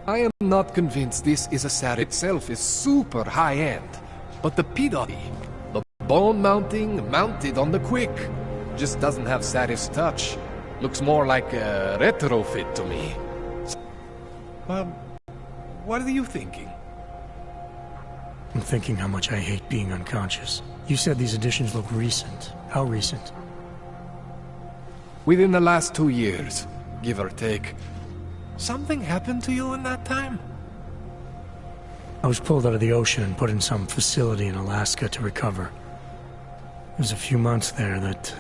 I am not convinced this is a Saturn itself is super high-end, but the P-Dotty, the bone mounting mounted on the quick, just doesn't have Satis touch. Looks more like a retrofit to me. Well, what are you thinking? I'm thinking how much I hate being unconscious. You said these additions look recent. How recent? Within the last 2 years, give or take. Something happened to you in that time? I was pulled out of the ocean and put in some facility in Alaska to recover. It was a few months there that...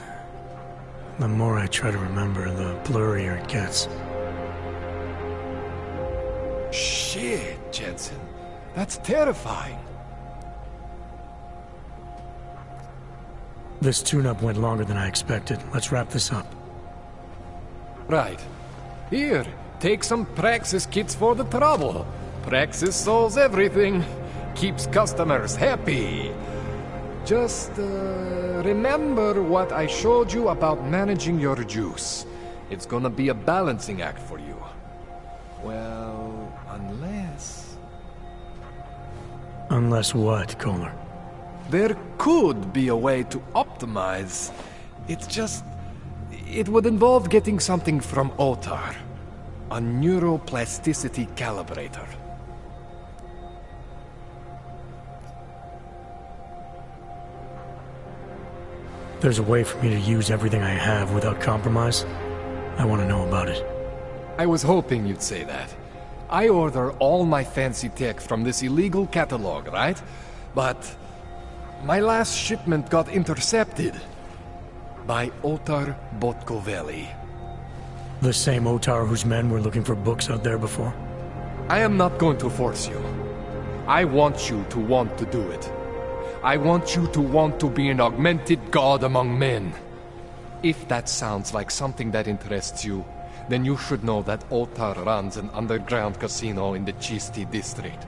the more I try to remember, the blurrier it gets. Shit, Jensen. That's terrifying. This tune-up went longer than I expected. Let's wrap this up. Right. Here, take some Praxis kits for the trouble. Praxis solves everything. Keeps customers happy. Just, remember what I showed you about managing your juice. It's gonna be a balancing act for you. Well, unless... Unless what, Kohler? There could be a way to optimize. It's just... it would involve getting something from Otar. A neuroplasticity calibrator. There's a way for me to use everything I have without compromise? I want to know about it. I was hoping you'd say that. I order all my fancy tech from this illegal catalog, right? But my last shipment got intercepted by Otar Botkoveli. The same Otar whose men were looking for books out there before? I am not going to force you. I want you to want to do it. I want you to want to be an augmented god among men. If that sounds like something that interests you, then you should know that Otar runs an underground casino in the Chisti district.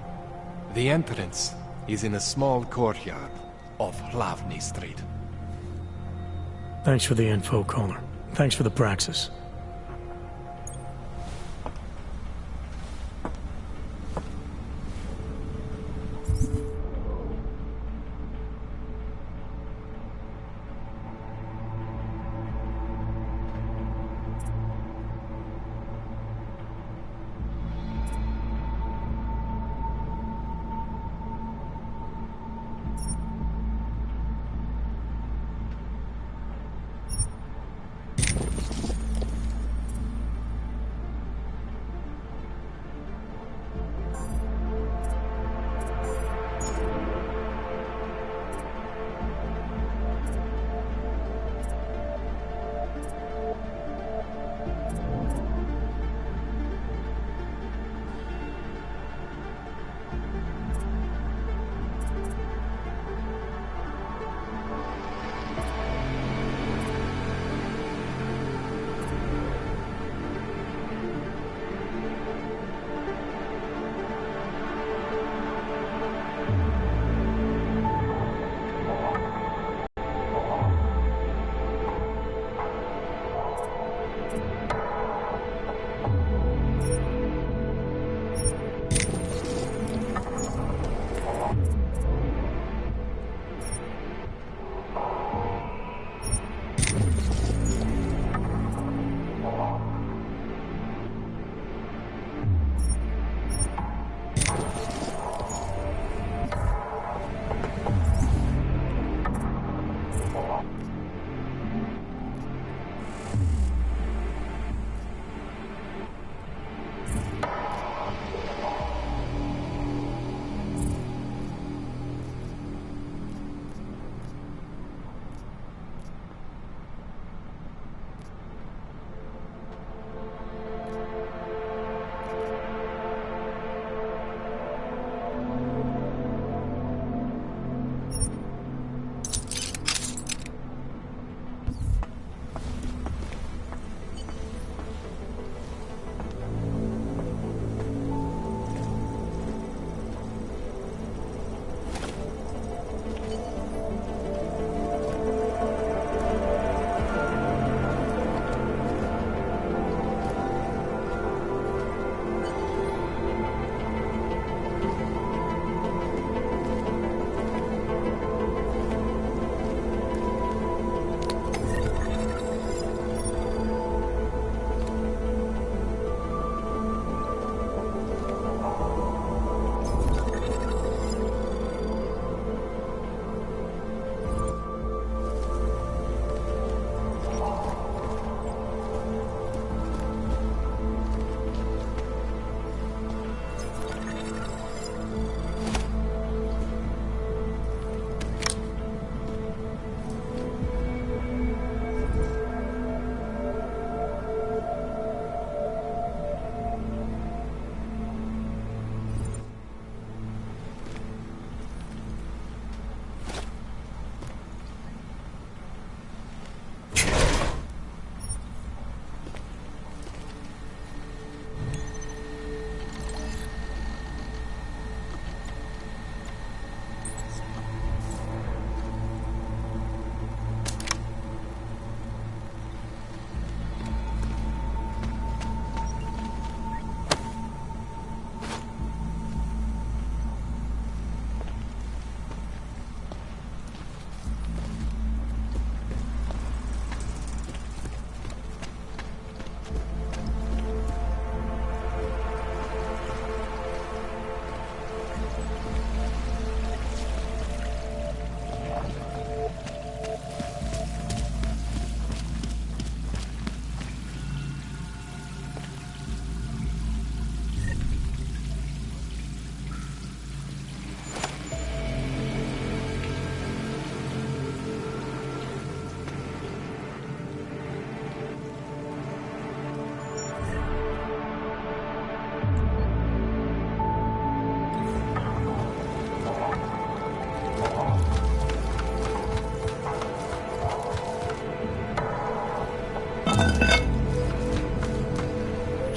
The entrance is in a small courtyard off Hlavny Street. Thanks for the info, Kohler. Thanks for the praxis.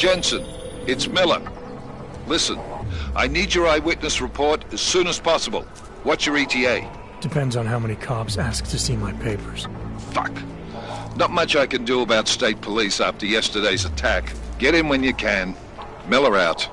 Jensen, it's Miller. Listen, I need your eyewitness report as soon as possible. What's your ETA? Depends on how many cops ask to see my papers. Fuck. Not much I can do about state police after yesterday's attack. Get in when you can. Miller out.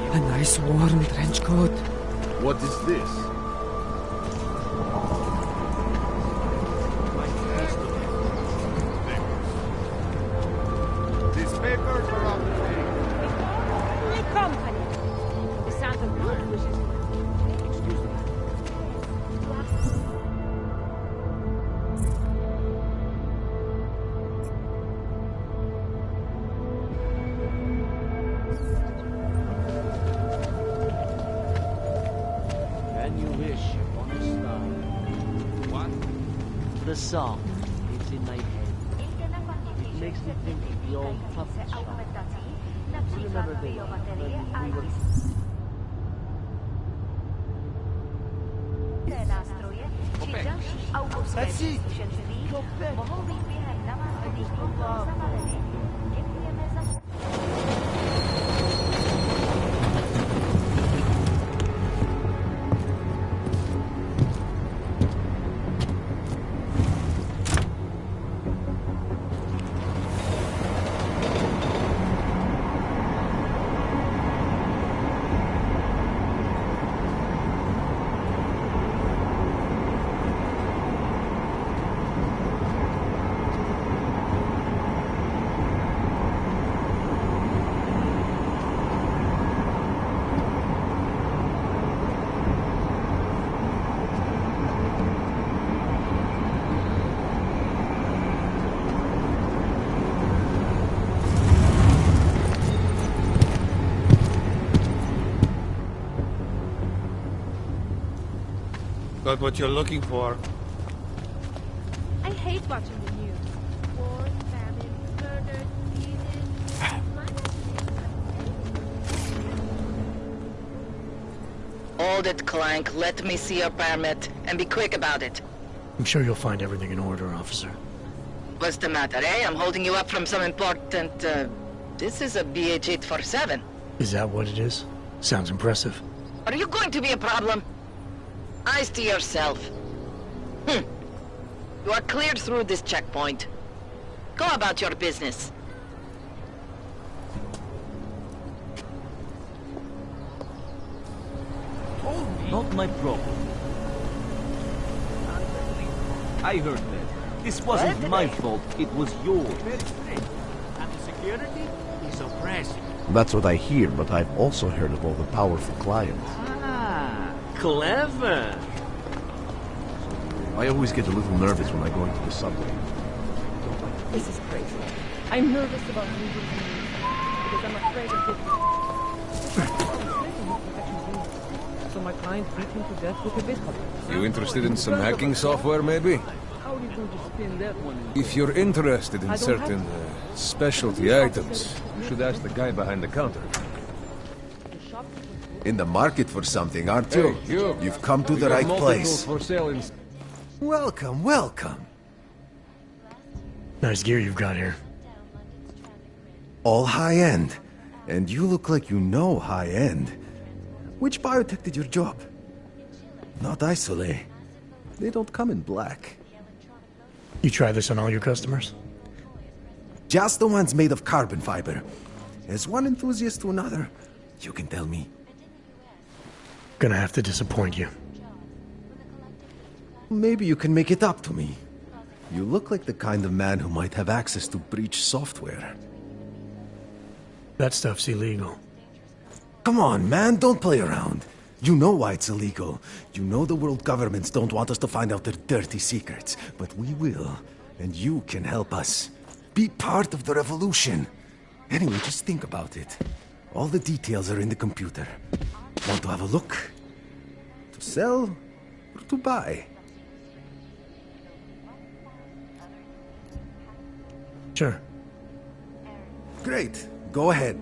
A nice warm trench coat. What is this? These papers are on the table. My company. The Santa Cruz wishes. Excuse me. Can you wish on a star? What? The song. It's in my head. It makes me think of the old puppet shop. You remember the when we were... That's it! Go back! I just love Got what you're looking for. I hate watching the news. War, famine, murder, Hold it, Clank. Let me see your permit, and be quick about it. I'm sure you'll find everything in order, officer. What's the matter, eh? I'm holding you up from some important, This is a BH-847. Is that what it is? Sounds impressive. Are you going to be a problem? Eyes to yourself. You are cleared through this checkpoint. Go about your business. Not my problem. I heard that. This wasn't my fault, it was yours. Very strange. And the security is oppressive. That's what I hear, but I've also heard of all the powerful clients. Ah, clever. I always get a little nervous when I go into the subway. This is crazy. I'm nervous about leaving the news because I'm afraid of so my client beat him to death with a baseball. You interested in some hacking software, maybe? How are you going to spin that one? If you're interested in certain specialty items, you should ask the guy behind the counter. In the market for something, aren't you? Hey, you. You've come to We the got right multiples place. for sale in... Welcome, welcome. Nice gear you've got here. All high-end. And you look like you know high-end. Which biotech did your job? Not Isolate. They don't come in black. You try this on all your customers? Just the ones made of carbon fiber. As one enthusiast to another, you can tell me. Gonna have to disappoint you. Maybe you can make it up to me. You look like the kind of man who might have access to breach software. That stuff's illegal. Come on, man, don't play around. You know why it's illegal. You know the world governments don't want us to find out their dirty secrets. But we will, and you can help us. Be part of the revolution. Anyway, just think about it. All the details are in the computer. Want to have a look? To sell or to buy? Sure. Great. Go ahead.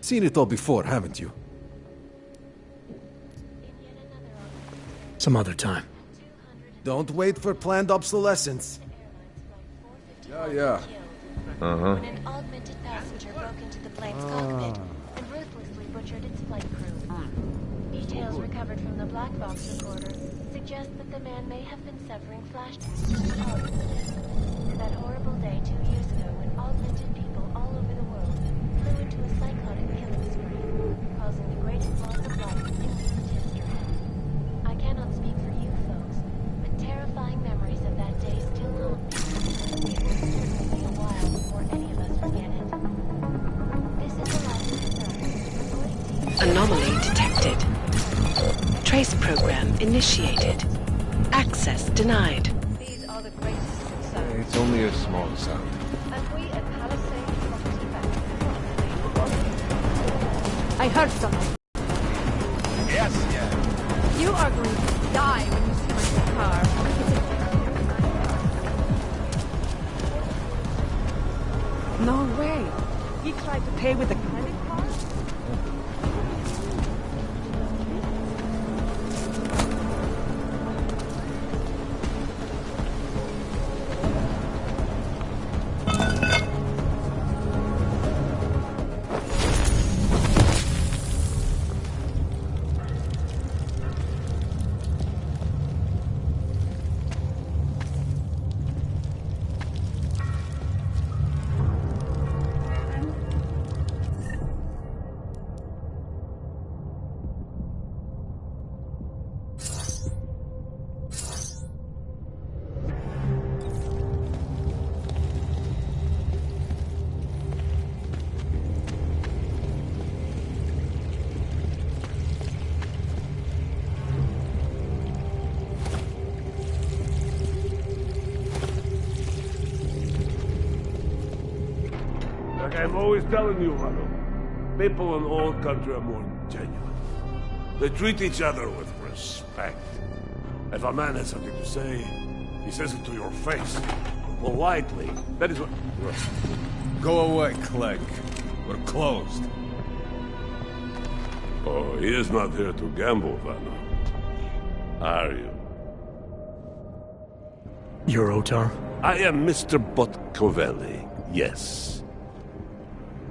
Seen it all before, haven't you? Some other time. Don't wait for planned obsolescence. Yeah. When an augmented passenger broke into the plane's cockpit and ruthlessly butchered its flight crew. Details recovered from the black box recorder suggest that the man may have been suffering flashbacks to that horrible day 2 years ago when augmented people all over the world flew into a psychotic killing spree, causing the greatest loss of life in recent history. I cannot speak for you folks, but terrifying memories of that day still haunt me. It will certainly be a while before any of us forget it. This is the last concern. Anomaly detected. Trace program initiated. Access denied. These are the greatest concerns. It's only a small sound. And we at Palisade Property Bank. I heard something. Yes. You are going to die when you see my car. No way. He tried to pay with a credit card? Like I'm always telling you, Mano, people in old country are more genuine. They treat each other with respect. If a man has something to say, he says it to your face. Politely. That is what... Go away, Clegg. We're closed. Oh, he is not here to gamble, Vanna. Are you? You're Otar? I am Mr. Botkovelli, yes.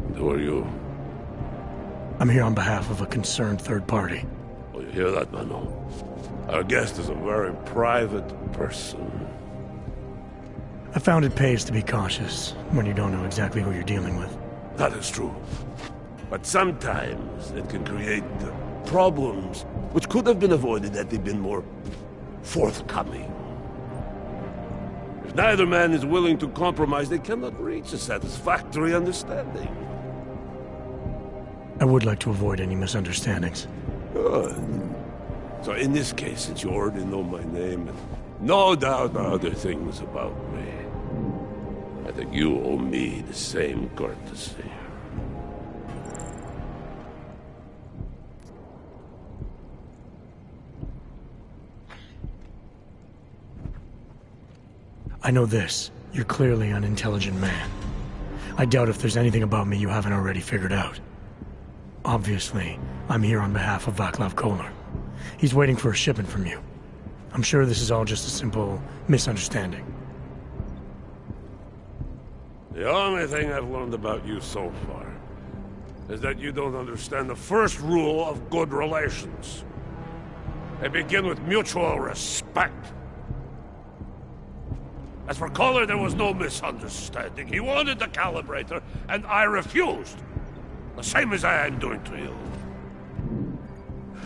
And who are you? I'm here on behalf of a concerned third party. Oh, you hear that, Mano? Our guest is a very private person. I found it pays to be cautious when you don't know exactly who you're dealing with. That is true. But sometimes it can create problems which could have been avoided had they been more forthcoming. If neither man is willing to compromise, they cannot reach a satisfactory understanding. I would like to avoid any misunderstandings. Good. So in this case, since you already know my name, and no doubt other things about me, I think you owe me the same courtesy. I know this. You're clearly an intelligent man. I doubt if there's anything about me you haven't already figured out. Obviously, I'm here on behalf of Vaclav Koller. He's waiting for a shipment from you. I'm sure this is all just a simple misunderstanding. The only thing I've learned about you so far is that you don't understand the first rule of good relations. They begin with mutual respect. As for Koller, there was no misunderstanding. He wanted the calibrator, and I refused. The same as I am doing to you.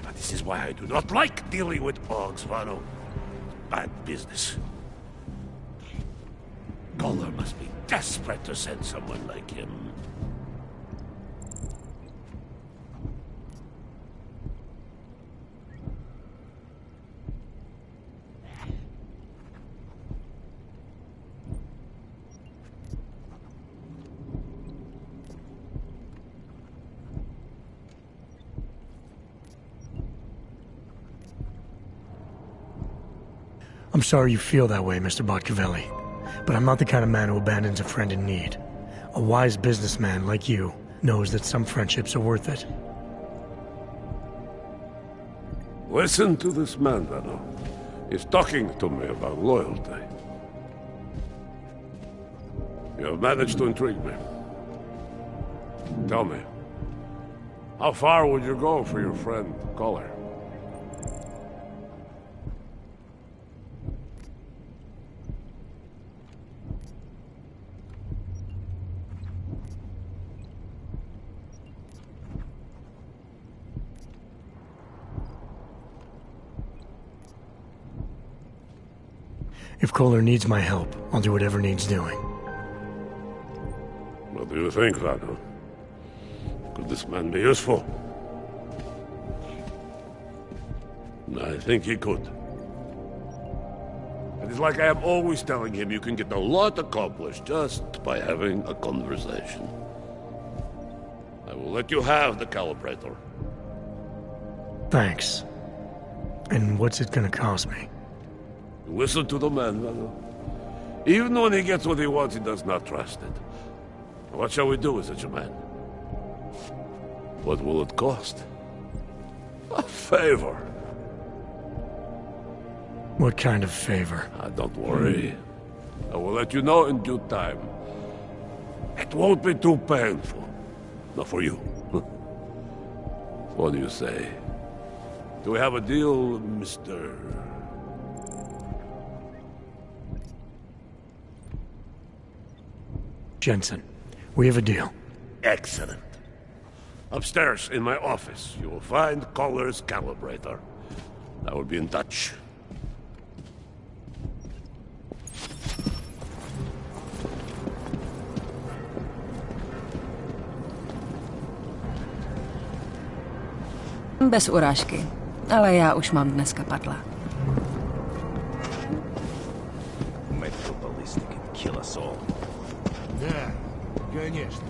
But this is why I do not like dealing with Boggs, Vano. Bad business. Koller must be desperate to send someone like him. I'm sorry you feel that way, Mr. Botcavelli, but I'm not the kind of man who abandons a friend in need. A wise businessman like you knows that some friendships are worth it. Listen to this man, Vano. He's talking to me about loyalty. You have managed to intrigue me. Tell me, how far would you go for your friend, Koller? If Koller needs my help, I'll do whatever needs doing. What do you think, Vano? Could this man be useful? I think he could. It is like I am always telling him, you can get a lot accomplished just by having a conversation. I will let you have the calibrator. Thanks. And what's it gonna cost me? Listen to the man, Vano. Even when he gets what he wants, he does not trust it. What shall we do with such a man? What will it cost? A favor. What kind of favor? Don't worry. I will let you know in due time. It won't be too painful. Not for you. What do you say? Do we have a deal, Mr... Jensen, we have a deal. Excellent. Upstairs in my office, you will find Koller's calibrator. I will be in touch. Bez urážky, ale já už mám dneska padla. Medical ballistic can kill us all. Да, конечно.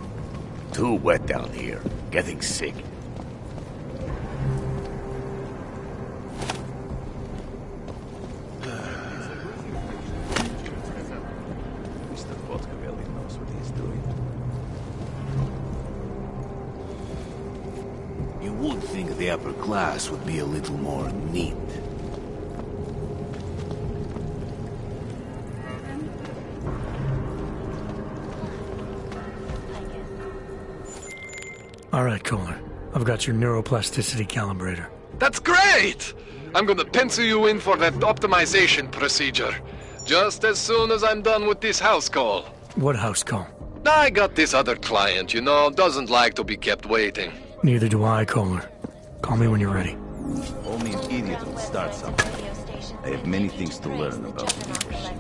Too wet down here. Getting sick. Mr. Botcavelli knows what he's doing. You would think the upper class would be a little more neat. All right, Koller. I've got your neuroplasticity calibrator. That's great! I'm gonna pencil you in for that optimization procedure. Just as soon as I'm done with this house call. What house call? I got this other client, you know, doesn't like to be kept waiting. Neither do I, Kohler. Call me when you're ready. Only an idiot would start something. I have many things to learn about leadership.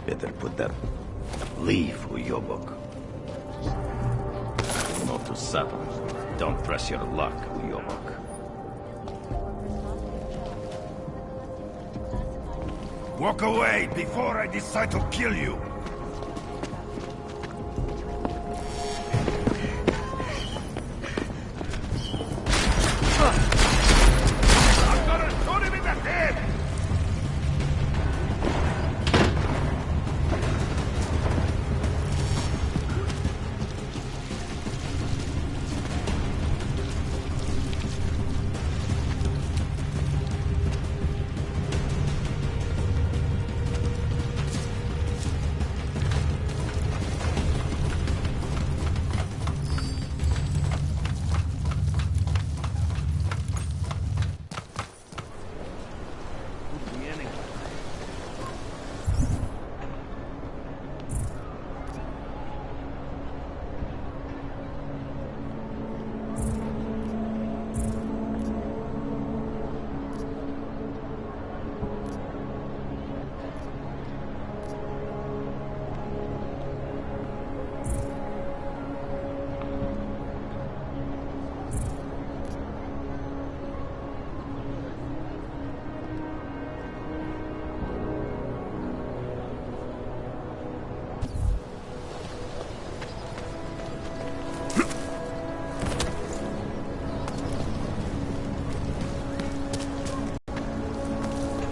Better put that leave Uyobok. Not to settle. Don't press your luck, Uyobok. Walk away before I decide to kill you. I'm gonna shoot him in the head!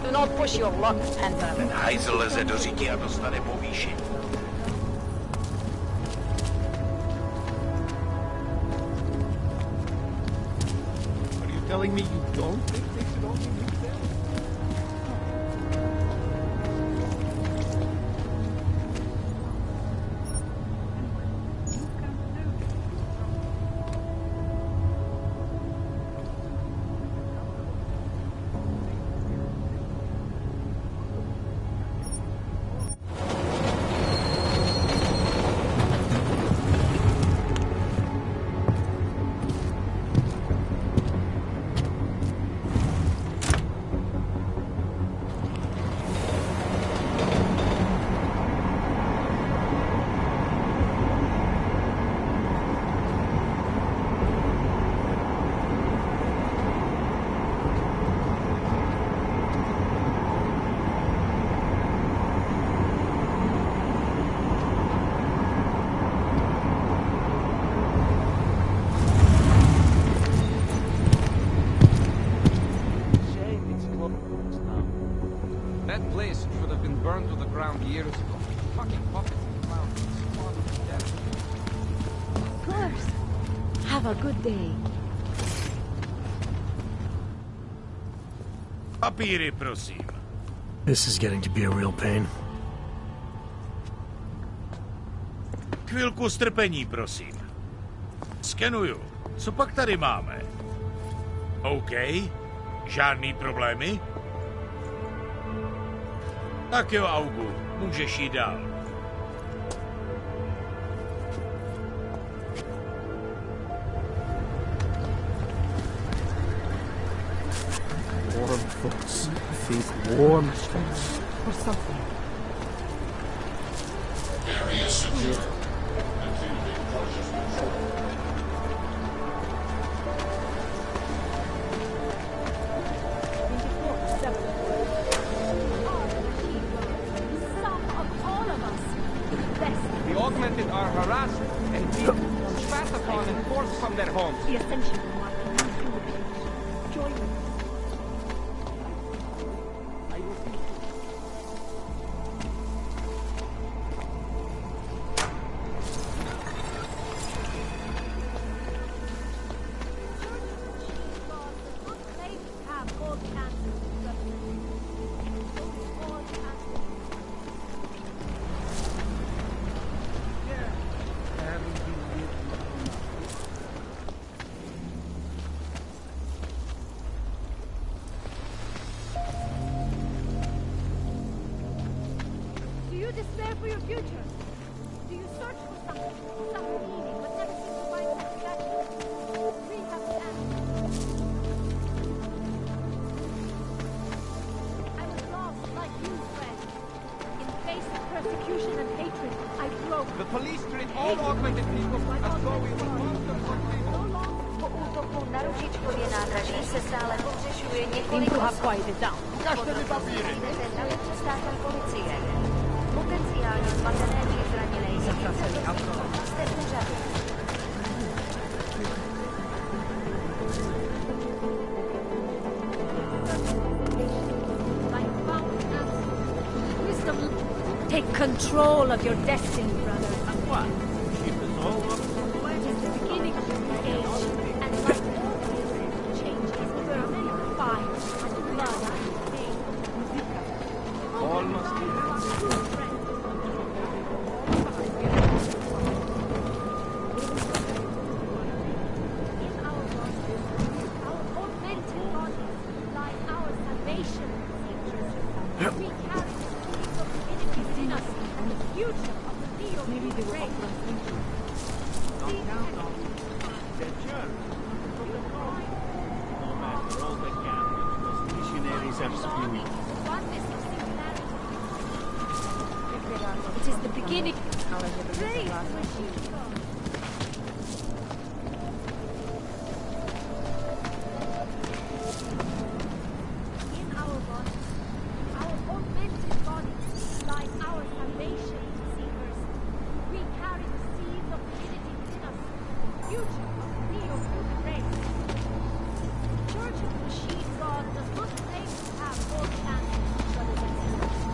Do not push your luck, Panther. Ten hajzel leze do řití a dostane povýšení. Are you telling me you don't think they should only meet them? That place should have been burned to the ground years ago. Fucking puppets and clowns. Of course. Have a good day. Papíry, prosím. This is getting to be a real pain. Chvilku strpení, prosím. Skenuju. Co pak tady máme? OK. Žádný problémy? Tak jo, Augu. Můžeš jít dál. Warm thoughts. Think warm thoughts. Or something. Area secure. The augmented are harassed and beaten, spat upon and forced from their homes. The Ascension will mark the new village. Join me. despair for your future? Do you search for something, some meaning, but never seem to find satisfaction? We have an answer. I was lost like you, friend. In the face of persecution and hatred, I broke. The police treat all augmented people as though we were monsters or people. Po útoku na ružičkově nádraží se stále pohřešuje několik osob. Ukažte mi papíry. Státem policie. Potenciálně zmatené či zraněné jste úřadu. Take control of your destiny, brother. What? Keep us all up. It is the beginning of a new age, and like all change is birth, fire, and blood, pain, All must be Maybe they were No matter all the Catholics, those missionaries have spewed. It is the beginning. Praise in our bodies, our augmented bodies, lies our salvation, seekers. We carry the seeds of divinity within us, the future of the neo-human race. The Church of the Machine God does not claim to have all the answers to what is existence,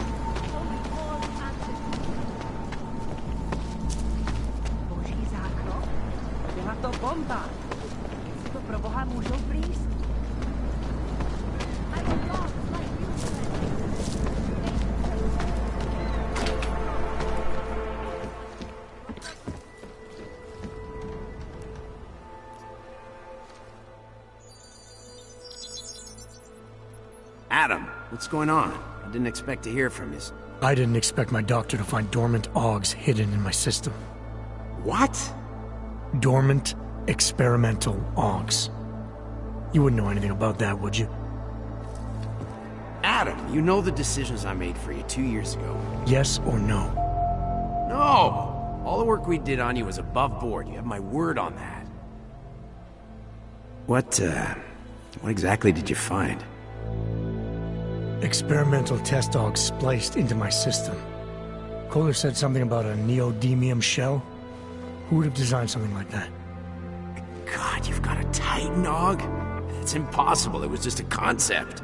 only all the answers to Boží zákrok? Byla to bomba. Jestli to pro Boha můžou plíst? I was lost like you, Adam, what's going on? I didn't expect to hear from you. I didn't expect my doctor to find dormant augs hidden in my system. What? Dormant experimental augs. You wouldn't know anything about that, would you? Adam, you know the decisions I made for you 2 years ago. Yes or no? No! All the work we did on you was above board. You have my word on that. What exactly did you find? Experimental test augs spliced into my system. Kohler said something about a neodymium shell. Who would have designed something like that? God, you've got a Titan aug? It's impossible. It was just a concept.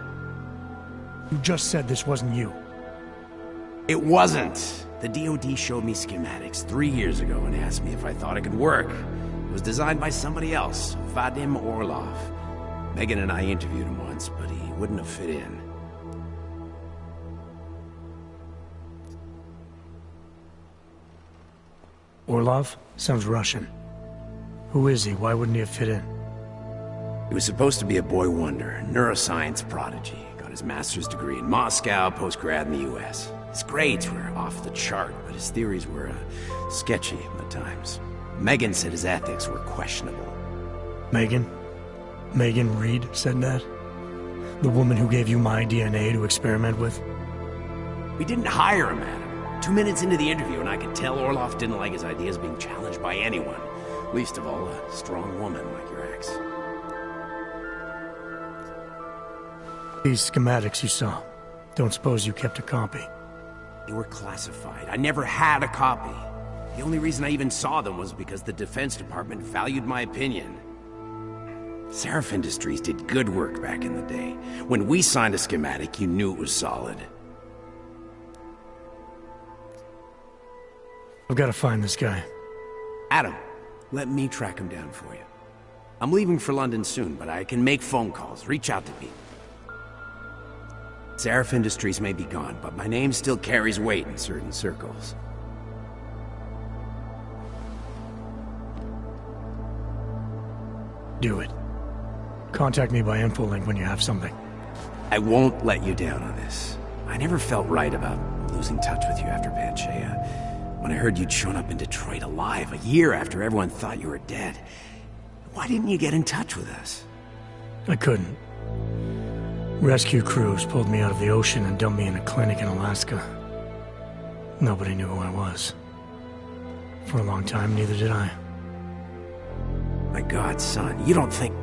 You just said this wasn't you. It wasn't. The DoD showed me schematics 3 years ago and asked me if I thought it could work. It was designed by somebody else, Vadim Orlov. Megan and I interviewed him once, but he wouldn't have fit in. Orlov? Sounds Russian. Who is he? Why wouldn't he have fit in? He was supposed to be a boy wonder, neuroscience prodigy. Got his master's degree in Moscow, post-grad in the US. His grades were off the chart, but his theories were sketchy at times. Megan said his ethics were questionable. Megan? Megan Reed said that? The woman who gave you my DNA to experiment with? We didn't hire him, Adam. 2 minutes into the interview, and I could tell Orlov didn't like his ideas being challenged by anyone. Least of all, a strong woman like your ex. These schematics you saw. Don't suppose you kept a copy? They were classified. I never had a copy. The only reason I even saw them was because the Defense Department valued my opinion. Seraph Industries did good work back in the day. When we signed a schematic, you knew it was solid. I've got to find this guy. Adam, let me track him down for you. I'm leaving for London soon, but I can make phone calls, reach out to people. Seraph Industries may be gone, but my name still carries weight in certain circles. Do it. Contact me by infolink when you have something. I won't let you down on this. I never felt right about losing touch with you after Panchaea. When I heard you'd shown up in Detroit alive, a year after everyone thought you were dead. Why didn't you get in touch with us? I couldn't. Rescue crews pulled me out of the ocean and dumped me in a clinic in Alaska. Nobody knew who I was. For a long time, neither did I. My God, son, you don't think...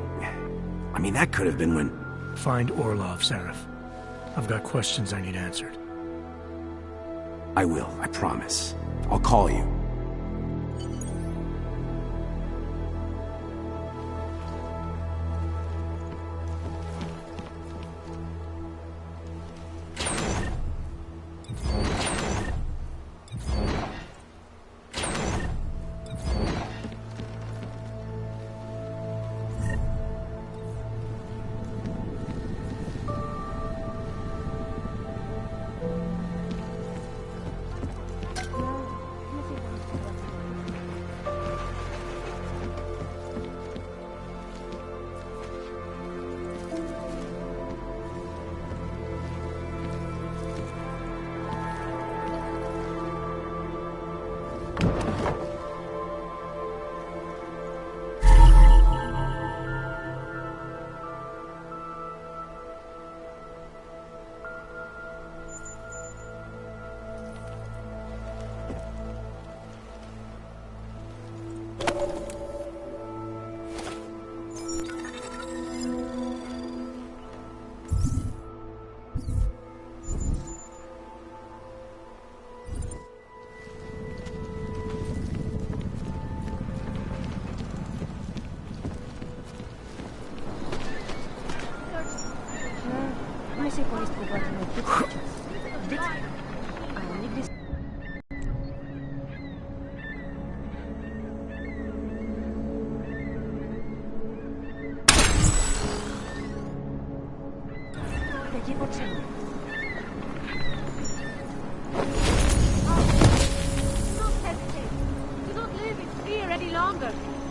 I mean, that could have been when... Find Orlov, Seraph. I've got questions I need answered. I will, I promise. I'll call you.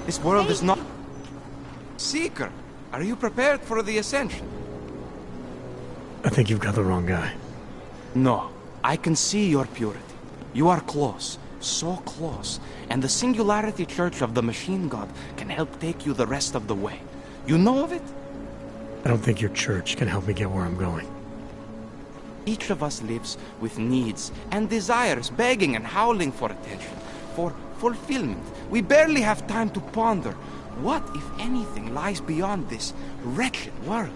This world is not... Seeker, are you prepared for the Ascension? I think you've got the wrong guy. No, I can see your purity. You are close, so close, and the Singularity Church of the Machine God can help take you the rest of the way. You know of it? I don't think your church can help me get where I'm going. Each of us lives with needs and desires, begging and howling for attention, for fulfillment. We barely have time to ponder what, if anything, lies beyond this wretched world.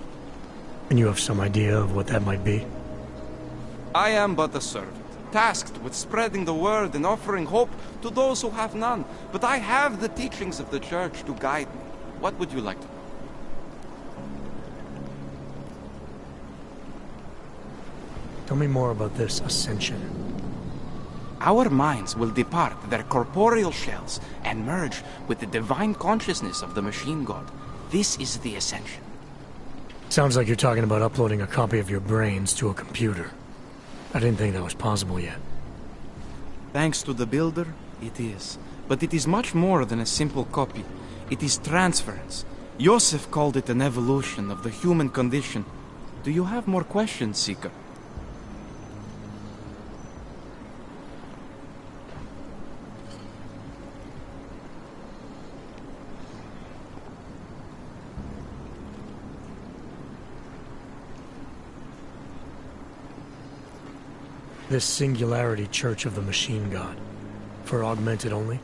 And you have some idea of what that might be? I am but a servant, tasked with spreading the word and offering hope to those who have none. But I have the teachings of the church to guide me. What would you like to know? Tell me more about this Ascension. Our minds will depart their corporeal shells and merge with the divine consciousness of the Machine God. This is the Ascension. Sounds like you're talking about uploading a copy of your brains to a computer. I didn't think that was possible yet. Thanks to the Builder, it is. But it is much more than a simple copy. It is transference. Joseph called it an evolution of the human condition. Do you have more questions, Seeker? This Singularity Church of the Machine God. For augmented only?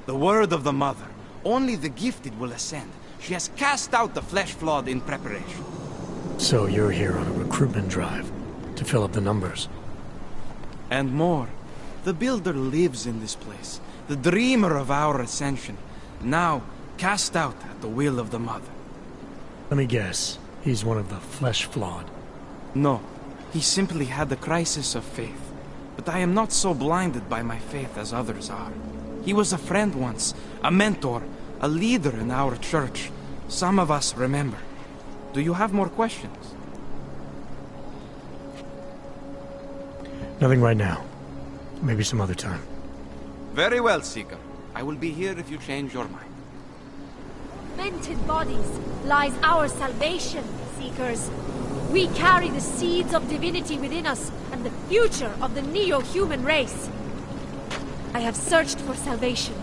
The word of the Mother. Only the gifted will ascend. She has cast out the flesh-flawed in preparation. So you're here on a recruitment drive, to fill up the numbers. And more. The Builder lives in this place. The dreamer of our ascension. Now, cast out at the will of the Mother. Let me guess. He's one of the flesh-flawed. No. He simply had a crisis of faith. But I am not so blinded by my faith as others are. He was a friend once, a mentor, a leader in our church. Some of us remember. Do you have more questions? Nothing right now. Maybe some other time. Very well, Seeker. I will be here if you change your mind. Augmented bodies lies our salvation, Seekers. We carry the seeds of divinity within us and the future of the neo-human race. I have searched for salvation,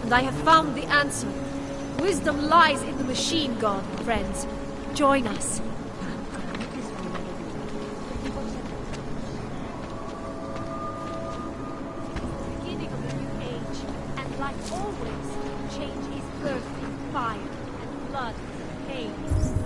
and I have found the answer. Wisdom lies in the machine god, friends. Join us. Beginning of a new age, and like always, change is birthed in fire and blood and pain.